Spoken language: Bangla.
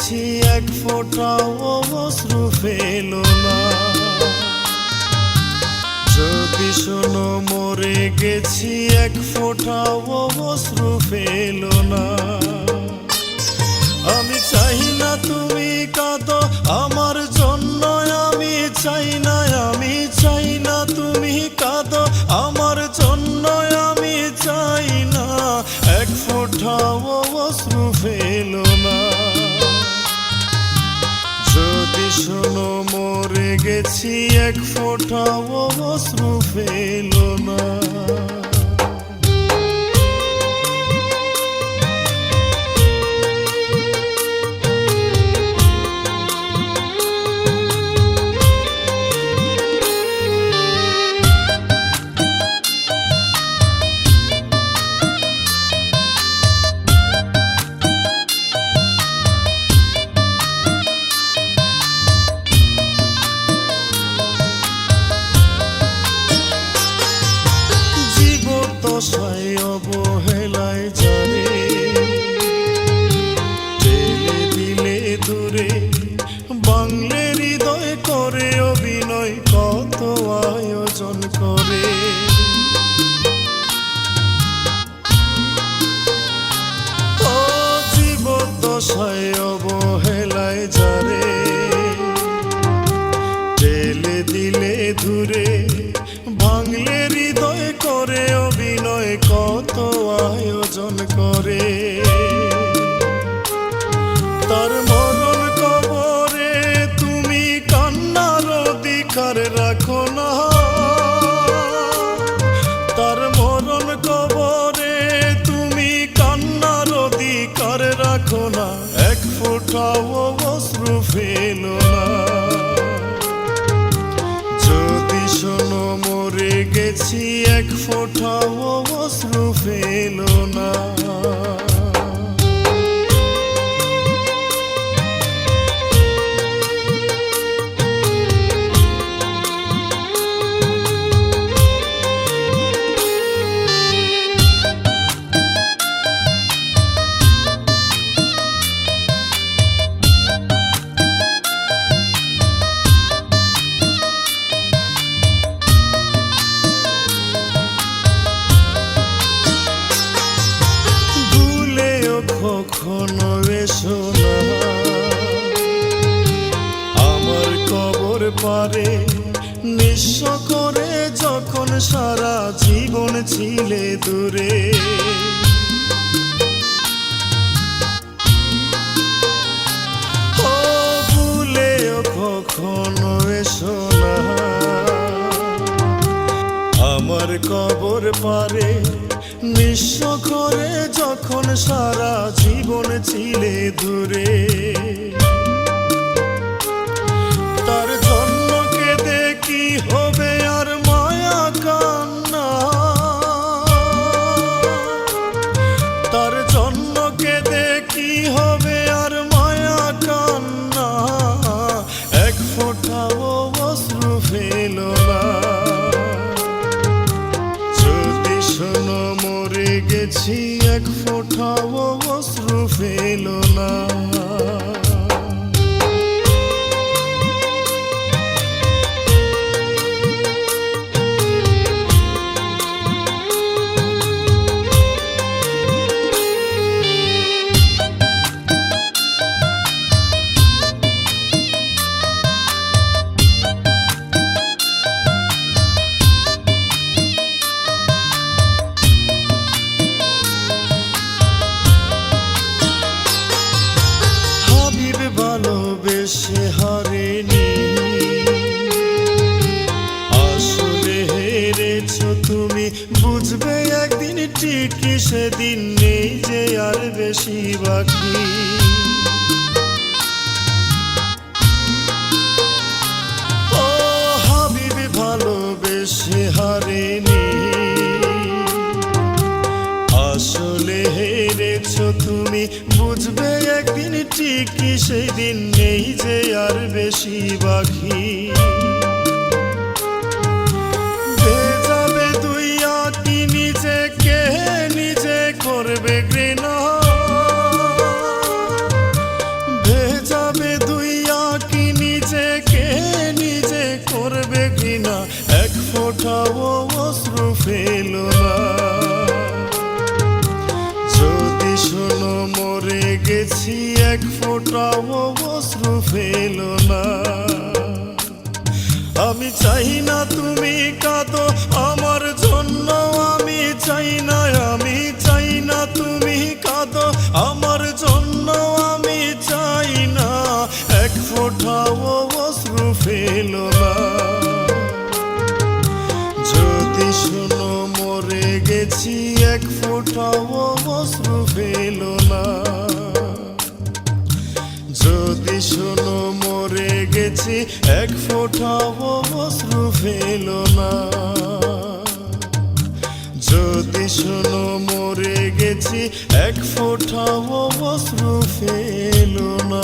গেছি এক ফোঁটাও অশ্রু ফেলো না। যদি শোনো মরে গেছি এক ফোঁটাও অশ্রু ফেলো না। আমি চাই না তুমি কাঁদো আমার জন্য, আমি চাই না, আমি চাই না তুমি কাঁদো আমার জন্য, আমি চাই না এক ফোঁটাও অশ্রু ফেলো না। যদি শোনো মরে গেছি এক ফোঁটাও অশ্রু ফেলো না। দশায় অবহেলায় জানে ঠেলে দিলে দূরে, বাংলে হৃদয় করে অভিনয় কত আয়োজন করে। ও জীবন দশায় অবহেলায় জানে ঠেলে দিলে দূরে, ভাঙলে হৃদয় করে অভিনয় কত আয়োজন করে। তার মরণ কবরে তুমি কান্নার অধিকার রাখো না। তার মরণ কবরে তুমি কান্নার অধিকার রাখো না। এক ফোঁটাও অশ্রু ফেলো না। যদি শোনো মরে গেছি এক ফোঁটাও অশ্রু ফেলো না। কখনো এসো না আমার কবর পারে, নিঃস্ব করে যখন সারা জীবন ছিলে দূরে। ও ভুলেও কখনো এসো না আমার কবর পারে, নিঃস্ব করে যখন সারা জীবন ছিলে দূরে। তার জন্য কেঁদে কি হবে আর মায়া কান্না, তার জন্য কেঁদে কি হবে আর মায়া কান্না। এক ফোঁটাও অশ্রু ফেলো না। যদি শোনো মরে গেছি এক ফোঁটাও অশ্রু ফেলো না। ভালোবেসে হারেনি, আসলে হেরেছ তুমি, বুঝবে একদিন ঠিকই সেদিন নেই যে আর বেশি বাকি। ও হাবিব ভালোবেসে হারেনি, আসলে হেরেছ তুমি, বুঝবে একদিন ঠিকই সেই দিন নেই যে আর বেশি বাকি। ভেজাবে দুই আঁকি নিজেকে নিজে করবে ঘৃণা, ফোঁটাও অশ্রু ফেলো না। যদি শোনো মরে গেছি এক ফোঁটাও অশ্রু ফেলো না। আমি চাই না তুমি কাঁদো আমার জন্য, আমি চাই না, আমি চাই না তুমি কাঁদো আমার জন্য, আমি চাই না এক ফোঁটাও অশ্রু ফেলো না। যদি শোনো মরে গেছি এক ফোঁটাও অশ্রু ফেলো না। যদি শোনো মরে গেছি এক ফোঁটাও অশ্রু ফেলো না। যদি শোনো মরে গেছি এক ফোঁটাও অশ্রু ফেলো না।